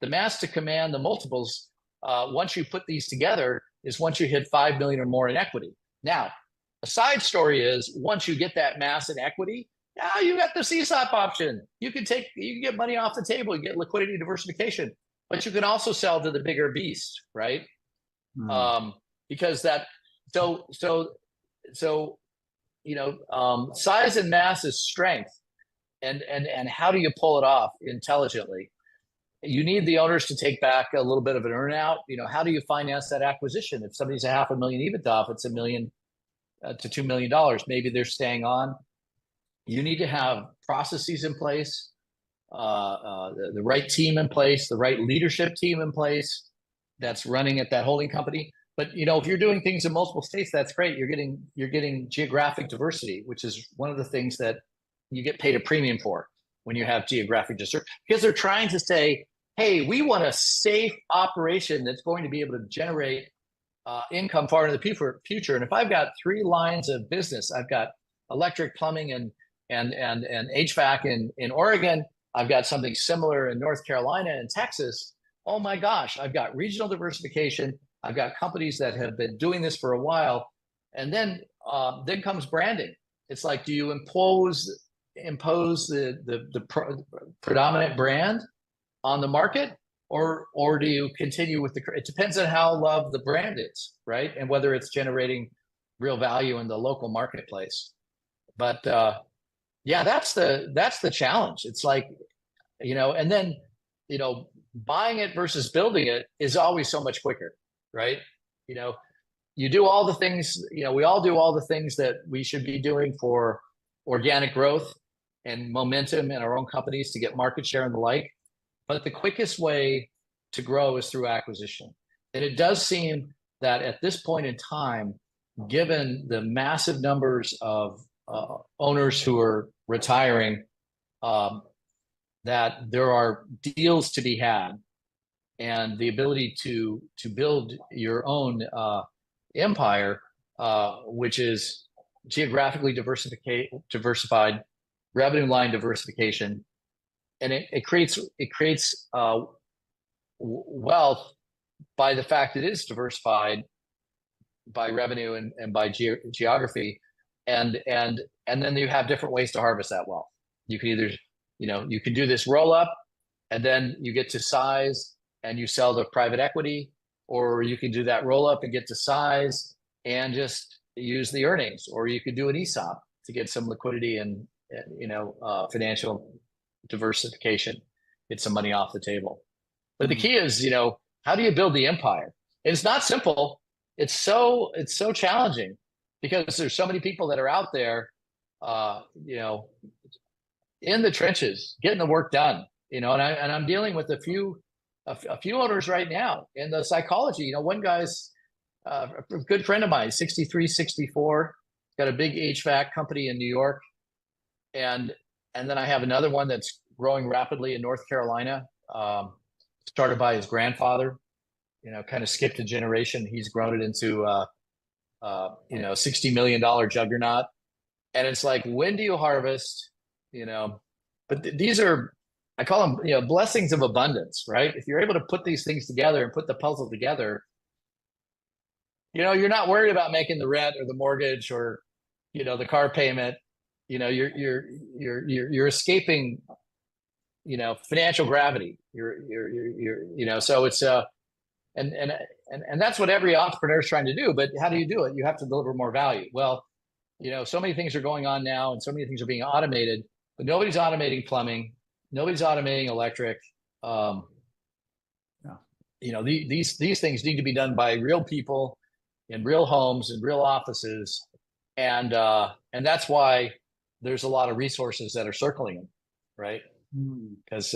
The mass to command the multiples once you put these together is once you hit 5 million or more in equity. Now, a side story is once you get that mass in equity, now you got the CSOP option. You can get money off the table, you get liquidity diversification, but you can also sell to the bigger beast, right? Because you know, size and mass is strength, and how do you pull it off intelligently? You need the owners to take back a little bit of an earnout. You know, how do you finance that acquisition? If somebody's a $500,000 EBITDA, if it's $1 million to $2 million, maybe they're staying on. You need to have processes in place, the right team in place, the right leadership team in place that's running at that holding company. But you know, if you're doing things in multiple states, that's great. You're getting geographic diversity, which is one of the things that you get paid a premium for when you have geographic diversity, because they're trying to say, hey, we want a safe operation that's going to be able to generate income far into the future. And if I've got 3 lines of business, I've got electric, plumbing, and HVAC in Oregon. I've got something similar in North Carolina and Texas. Oh my gosh, I've got regional diversification. I've got companies that have been doing this for a while. And then comes branding. It's like, do you impose the predominant brand on the market, or do you continue with it depends on how loved the brand is, right? And whether it's generating real value in the local marketplace. But yeah, that's the challenge. It's like, you know, and then, you know, buying it versus building it is always so much quicker, right? You know, you do all the things, you know, we all do all the things that we should be doing for organic growth and momentum in our own companies to get market share and the like. But the quickest way to grow is through acquisition. And it does seem that at this point in time, given the massive numbers of owners who are retiring that there are deals to be had, and the ability to build your own empire, which is geographically diversified, revenue line diversification, and it creates wealth by the fact it is diversified by revenue and by geography, and then you have different ways to harvest that wealth. You can either, you can do this roll up, and then you get to size and you sell to private equity, or you can do that roll up and get to size and just use the earnings, or you could do an ESOP to get some liquidity and financial diversification, get some money off the table. But the key is, how do you build the empire? And it's not simple. It's so challenging because there's so many people that are out there, in the trenches, getting the work done. And I'm dealing with a few owners right now in the psychology. One guy's a good friend of mine, 63, 64, got a big HVAC company in New York, and then I have another one that's growing rapidly in North Carolina. Started by his grandfather, kind of skipped a generation. He's grown it into $60 million juggernaut. And it's like, when do you harvest? But these are, I call them, blessings of abundance, right? If you're able to put these things together and put the puzzle together, you're not worried about making the rent or the mortgage or, the car payment. You're escaping, financial gravity. So it's and that's what every entrepreneur is trying to do. But how do you do it? You have to deliver more value. Well, so many things are going on now, and so many things are being automated, but nobody's automating plumbing. Nobody's automating electric. These things need to be done by real people in real homes and real offices, and that's why there's a lot of resources that are circling them, right? Because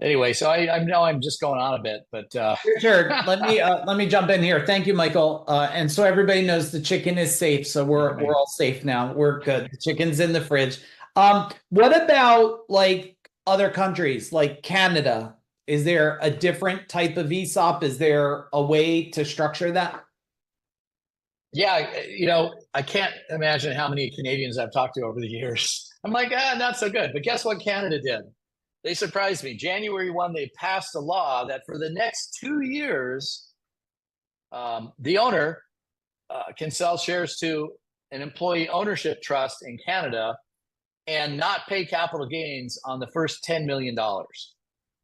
anyway, so I know I'm just going on a bit, but Richard, let me jump in here. Thank you, Michael. And so everybody knows the chicken is safe, so we're all safe now. We're good. The chicken's in the fridge. What about like other countries, like Canada? Is there a different type of ESOP? Is there a way to structure that? Yeah, I can't imagine how many Canadians I've talked to over the years. I'm like, not so good. But guess what Canada did? They surprised me. January 1, they passed a law that for the next 2 years, the owner can sell shares to an employee ownership trust in Canada and not pay capital gains on the first $10 million.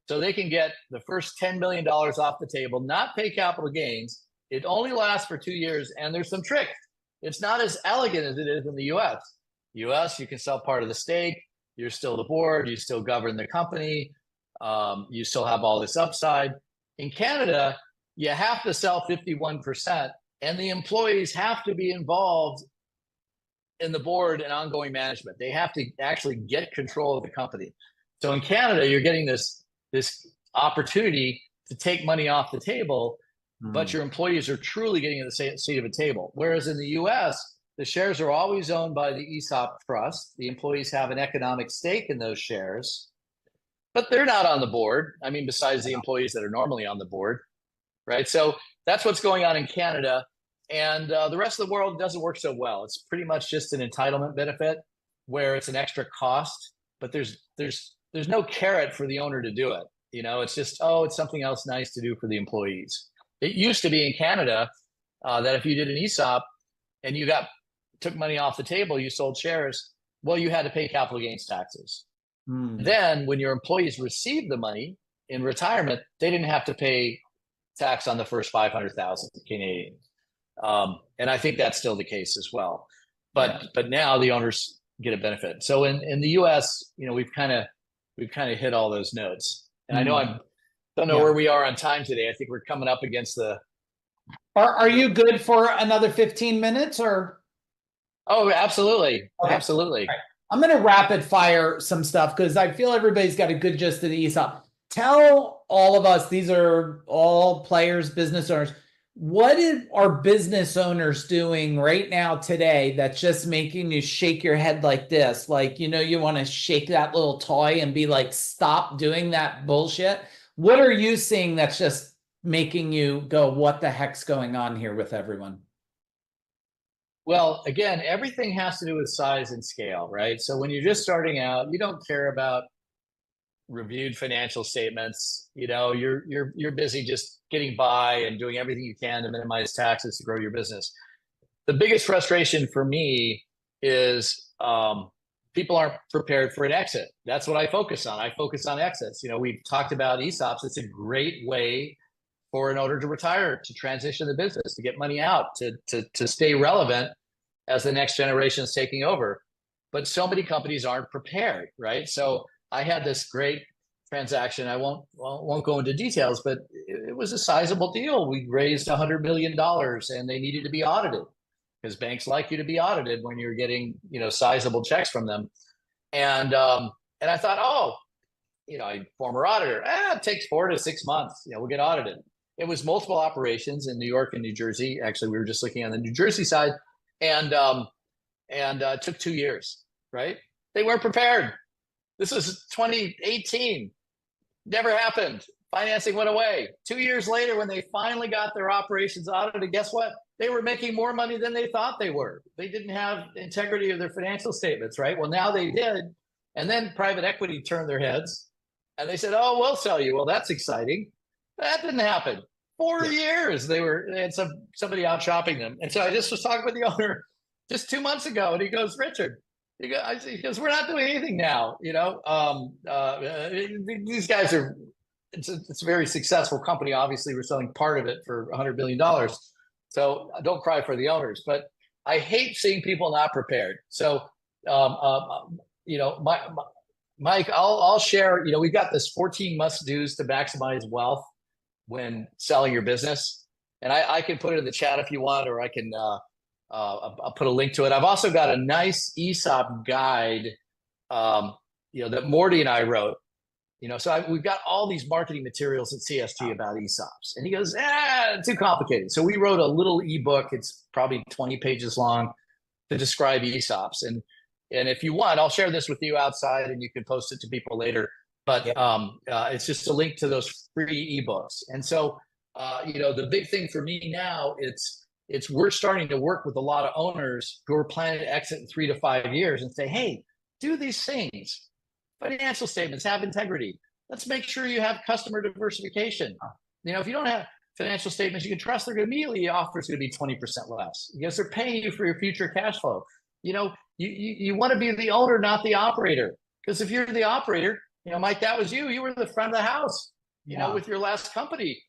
So they can get the first $10 million off the table, not pay capital gains. It only lasts for 2 years, and there's some tricks. It's not as elegant as it is in the U.S. U.S., you can sell part of the stake. You're still the board. You still govern the company. You still have all this upside. In Canada, you have to sell 51%, and the employees have to be involved in the board and ongoing management. They have to actually get control of the company. So in Canada, you're getting this opportunity to take money off the table, but your employees are truly getting at the seat of a table. Whereas in the US, the shares are always owned by the ESOP trust. The employees have an economic stake in those shares, but they're not on the board. I mean, besides the employees that are normally on the board, right? So that's what's going on in Canada. And the rest of the world doesn't work so well. It's pretty much just an entitlement benefit where it's an extra cost, but there's no carrot for the owner to do it. It's just, it's something else nice to do for the employees. It used to be in Canada that if you did an ESOP and you took money off the table, you sold shares, well, you had to pay capital gains taxes. Then when your employees received the money in retirement, they didn't have to pay tax on the first 500,000 Canadian. And I think that's still the case as well. But now the owners get a benefit. So in the US, we've kind of hit all those notes. And I know I don't know where we are on time today. I think we're coming up against the. Are you good for another 15 minutes or? Oh, absolutely. Okay. Absolutely. Right. I'm going to rapid fire some stuff because I feel everybody's got a good gist of the ESOP. Tell all of us, these are all players, business owners. are business owners doing right now today that's just making you shake your head like this? Like, you want to shake that little toy and be like, stop doing that bullshit. What are you seeing that's just making you go, what the heck's going on here with everyone? Well, again, everything has to do with size and scale, right? So when you're just starting out, you don't care about reviewed financial statements. You're busy just getting by and doing everything you can to minimize taxes to grow your business. The biggest frustration for me is people aren't prepared for an exit. That's what I focus on. I focus on exits. We've talked about ESOPs. It's a great way for an owner to retire, to transition the business, to get money out, to stay relevant as the next generation is taking over. But so many companies aren't prepared, right? So I had this great transaction. I won't go into details, but it was a sizable deal. We raised $100 million and they needed to be audited because banks like you to be audited when you're getting, sizable checks from them. And I thought, former auditor, it takes 4 to 6 months. We'll get audited. It was multiple operations in New York and New Jersey. Actually, we were just looking on the New Jersey side, and it took 2 years, right? They weren't prepared. This was 2018. Never happened. Financing went away. 2 years later, when they finally got their operations audited, guess what? They were making more money than they thought they were. They didn't have integrity of their financial statements, right? Well, now they did. And then private equity turned their heads and they said, oh, we'll sell you. Well, that's exciting. That didn't happen. 4 years they had somebody out shopping them. And so I just was talking with the owner just 2 months ago, and he goes, Richard, he goes, we're not doing anything now. These guys are, it's a very successful company. Obviously, we're selling part of it for $100 billion. So don't cry for the owners, but I hate seeing people not prepared. So, Mike, I'll share, we've got this 14 must-dos to maximize wealth when selling your business. And I can put it in the chat if you want, or I can, I'll put a link to it. I've also got a nice ESOP guide, that Morty and I wrote. So we've got all these marketing materials at CST about ESOPs. And he goes, too complicated. So we wrote a little ebook. It's probably 20 pages long to describe ESOPs. And if you want, I'll share this with you outside and you can post it to people later. But it's just a link to those free ebooks. And so, the big thing for me now, it's we're starting to work with a lot of owners who are planning to exit in 3 to 5 years and say, hey, do these things. Financial statements have integrity. Let's make sure you have customer diversification. If you don't have financial statements you can trust, they're going to immediately offer is going to be 20% less because they're paying you for your future cash flow. You want to be the owner, not the operator. Because if you're the operator, Mike, that was you. You were the front of the house, with your last company.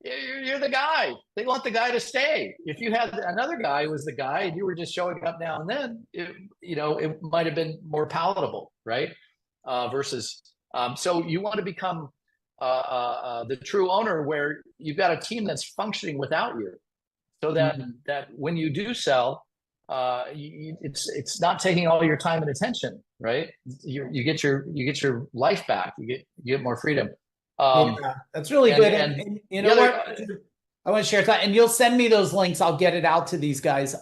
You're the guy. They want the guy to stay. If you had another guy who was the guy and you were just showing up now and then, it might have been more palatable, right? Versus, so you want to become the true owner where you've got a team that's functioning without you, so that when you do sell, it's not taking all your time and attention, right? You get your life back. You get more freedom. That's really good. And you know what? I want to share that, and you'll send me those links. I'll get it out to these guys.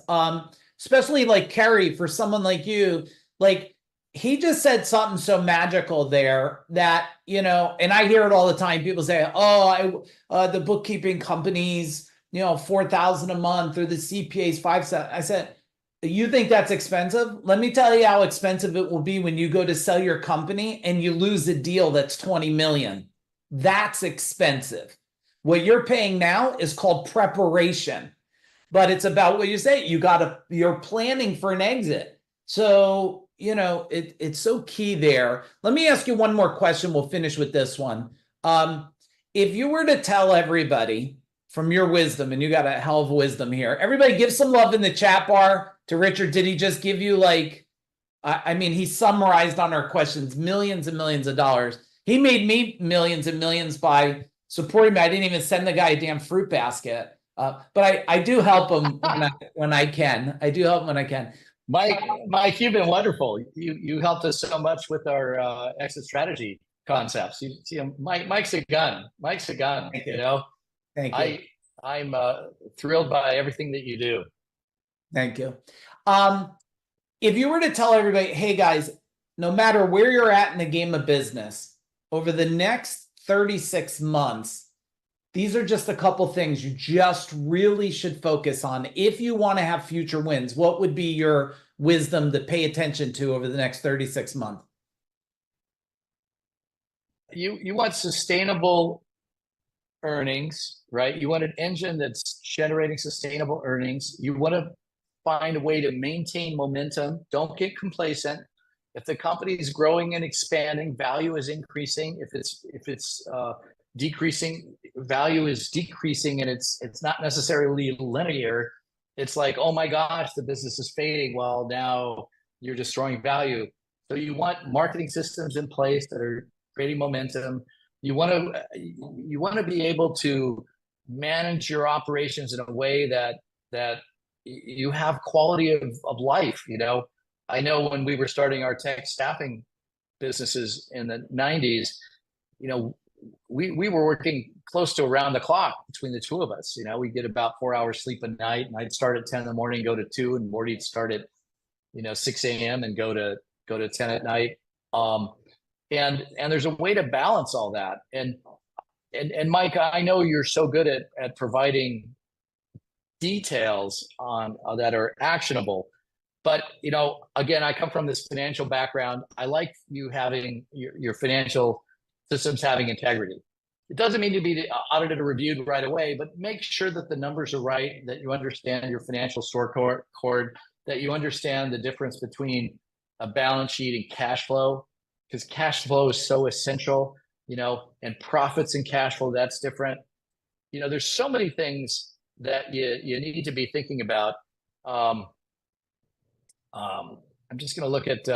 Especially like Kerry, for someone like you, like he just said something so magical there that, and I hear it all the time. People say, the bookkeeping companies, $4,000 a month, or the CPAs $5,000. I said, you think that's expensive? Let me tell you how expensive it will be when you go to sell your company and you lose a deal that's 20 million. That's expensive. What you're paying now is called preparation, but it's about what you say. You're planning for an exit. So, it's so key there. Let me ask you one more question. We'll finish with this one. If you were to tell everybody from your wisdom, and you got a hell of wisdom here, everybody give some love in the chat bar to Richard. Did he just give you he summarized on our questions, millions and millions of dollars. He made me millions and millions by supporting me. I didn't even send the guy a damn fruit basket. But I do help him when I can. I do help him when I can. Mike, you've been wonderful. You helped us so much with our exit strategy concepts. Mike's a gun. Mike's a gun. Thank you. Thank you. I'm thrilled by everything that you do. Thank you. If you were to tell everybody, hey guys, no matter where you're at in the game of business, over the next 36 months, these are just a couple things you just really should focus on if you want to have future wins. What would be your wisdom to pay attention to over the next 36 months? You want sustainable earnings, right? You want an engine that's generating sustainable earnings. You want to find a way to maintain momentum. Don't get complacent. If the company is growing and expanding, value is increasing. If it's decreasing, value is decreasing, and it's not necessarily linear. It's like, oh my gosh, the business is fading. Well, now you're destroying value. So you want marketing systems in place that are creating momentum. You want to be able to manage your operations in a way that you have quality of life. I know when we were starting our tech staffing businesses in the 90s, we were working close to around the clock between the two of us. We get about 4 hours sleep a night, and I'd start at 10 in the morning, go to 2, and Morty'd start at 6 a.m. and go to 10 at night. And there's a way to balance all that. And Mike, I know you're so good at providing details on that are actionable. But again, I come from this financial background. I like you having your financial systems having integrity. It doesn't mean to be audited or reviewed right away, but make sure that the numbers are right, that you understand your financial scorecard, that you understand the difference between a balance sheet and cash flow, because cash flow is so essential, and profits and cash flow, that's different. There's so many things that you need to be thinking about. I'm just going to look at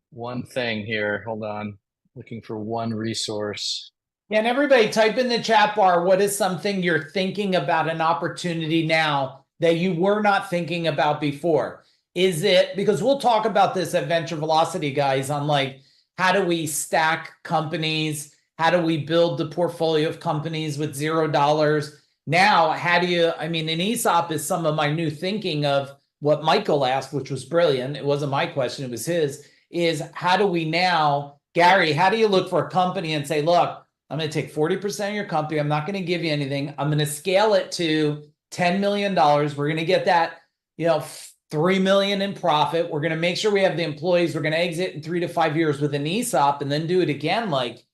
one thing here. Hold on. Looking for one resource. Yeah, and everybody type in the chat bar, what is something you're thinking about, an opportunity now that you were not thinking about before? Is it, because we'll talk about this at Venture Velocity, guys, on like, how do we stack companies? How do we build the portfolio of companies with $0? Now, how do you, an ESOP is some of my new thinking of what Michael asked, which was brilliant. It wasn't my question, it was his, is how do we now, Gary, how do you look for a company and say, look, I'm going to take 40% of your company. I'm not going to give you anything. I'm going to scale it to $10 million. We're going to get that, $3 million in profit. We're going to make sure we have the employees. We're going to exit in 3 to 5 years with an ESOP and then do it again. Like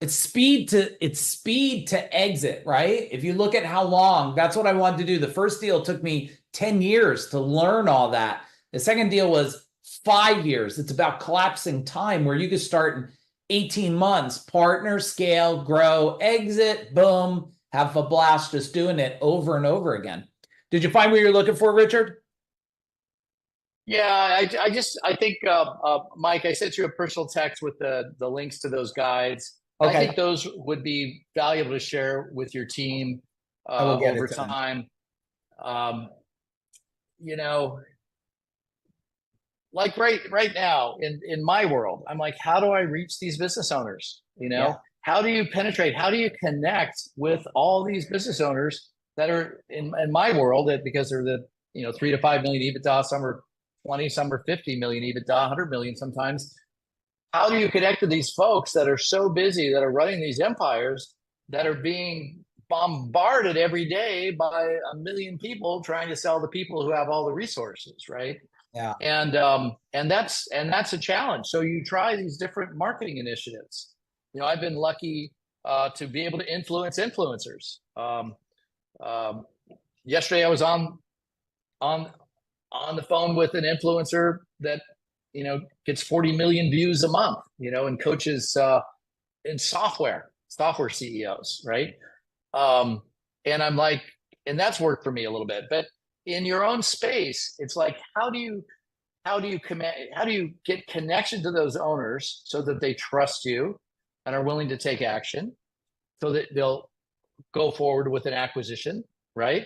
it's speed to exit, right? If you look at how long, that's what I wanted to do. The first deal took me 10 years to learn all that. The second deal was 5 years. It's about collapsing time where you could start in 18 months, partner, scale, grow, exit, boom, have a blast just doing it over and over again. Did you find what you're looking for, Richard? Yeah, I think, Mike, I sent you a personal text with the links to those guides. Okay. I think those would be valuable to share with your team over time. Like right now in my world, I'm like, how do I reach these business owners? How do you penetrate? How do you connect with all these business owners that are in my world, because they're the 3 to 5 million EBITDA, some are 20, some are 50 million EBITDA, 100 million sometimes. How do you connect to these folks that are so busy, that are running these empires, that are being bombarded every day by 1 million people trying to sell to people who have all the resources, right? Yeah. And that's a challenge. So you try these different marketing initiatives. I've been lucky to be able to influence influencers. Yesterday I was on the phone with an influencer that gets 40 million views a month, and coaches in software CEOs, right? And I'm like, and that's worked for me a little bit. But in your own space, it's like, how do you get connection to those owners so that they trust you and are willing to take action, so that they'll go forward with an acquisition, right?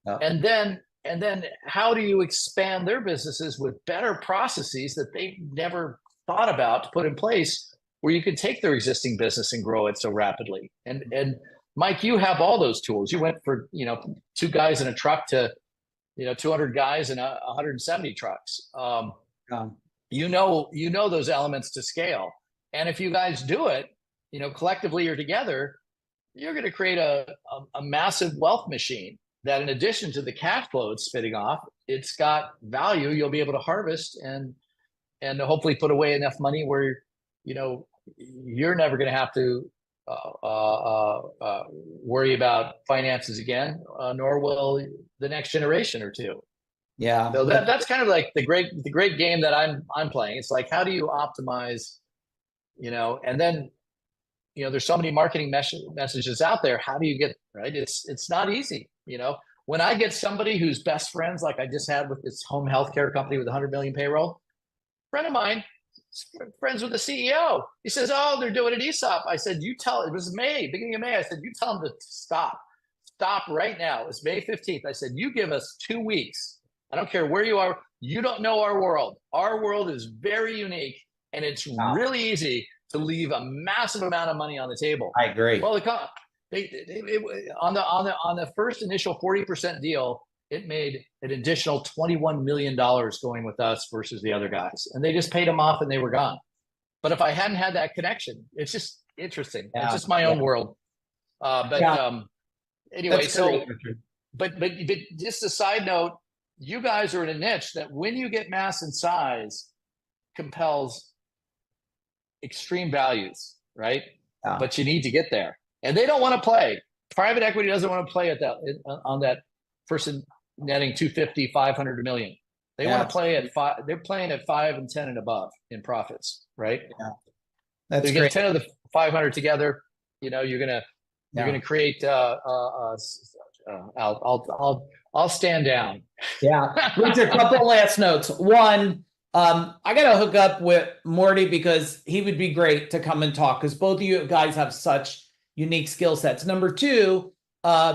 And then how do you expand their businesses with better processes that they've never thought about to put in place, where you can take their existing business and grow it so rapidly? And Mike, you have all those tools. You went for, 2 guys in a truck to, 200 guys in 170 trucks. You know those elements to scale. And if you guys do it, collectively or together, you're going to create a massive wealth machine that, in addition to the cash flow it's spitting off, it's got value you'll be able to harvest and hopefully put away enough money where, you're never going to have to worry about finances again, nor will the next generation or two. Yeah. So that's kind of like the great game that I'm playing. It's like, how do you optimize, and then, there's so many marketing messages out there. How do you get right? It's not easy. When I get somebody who's best friends, like I just had with this home healthcare company with 100 million payroll, friend of mine, friends with the CEO. He says, "Oh, they're doing an ESOP." I said, "You tell." It was beginning of May. I said, "You tell them to stop right now." It's May 15th. I said, "You give us 2 weeks. I don't care where you are. You don't know our world. Our world is very unique, and it's really easy to leave a massive amount of money on the table." I agree. Well, on the first initial 40% deal, it made an additional $21 million going with us versus the other guys, and they just paid them off and they were gone. But if I hadn't had that connection, it's just interesting. It's just my own world. Anyway, so but just a side note, you guys are in a niche that, when you get mass and size, compels extreme values, right? But you need to get there, and they don't want to play. Private equity doesn't want to play at that on that person netting 250, 500 million. They want to play at 5. They're playing at 5 and 10 and above in profits, right? Yeah, that's so you great. Get 10 of the 500 together. You're gonna create. I'll stand down. Yeah, Richard, a couple last notes. One, I got to hook up with Morty because he would be great to come and talk, because both of you guys have such unique skill sets. Number 2,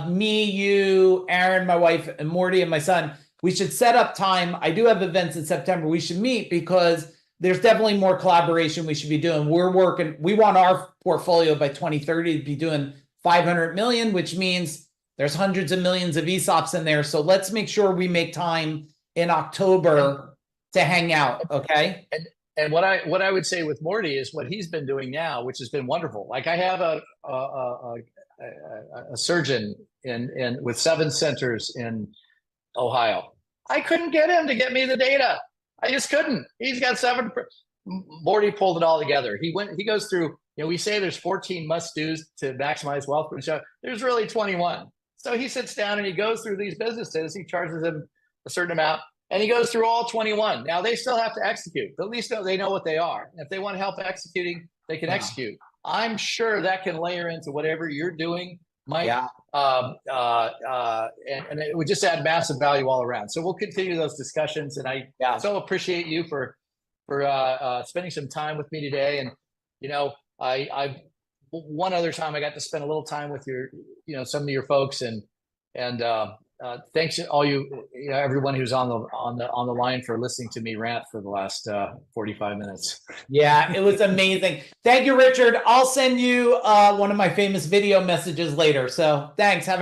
me, you, Aaron, my wife, and Morty and my son, we should set up time. I do have events in September. We should meet because there's definitely more collaboration we should be doing. We want our portfolio by 2030 to be doing 500 million, which means there's hundreds of millions of ESOPs in there. So let's make sure we make time in October to hang out. Okay. And what I would say with Morty is what he's been doing now, which has been wonderful. Like, I have a surgeon with 7 centers in Ohio. I couldn't get him to get me the data. I just couldn't. He's got 7. Morty pulled it all together. He goes through, we say there's 14 must-dos to maximize wealth, but there's really 21. So he sits down and he goes through these businesses. He charges them a certain amount, and he goes through all 21. Now, they still have to execute, but at least they know what they are. If they want help executing, they can execute. I'm sure that can layer into whatever you're doing, Mike. Yeah. And it would just add massive value all around. So we'll continue those discussions. And I so appreciate you for spending some time with me today. And, I one other time I got to spend a little time with some of your folks, and thanks to all everyone who's on the line for listening to me rant for the last 45 minutes. Yeah, it was amazing. Thank you, Richard. I'll send you one of my famous video messages later. So thanks. Have a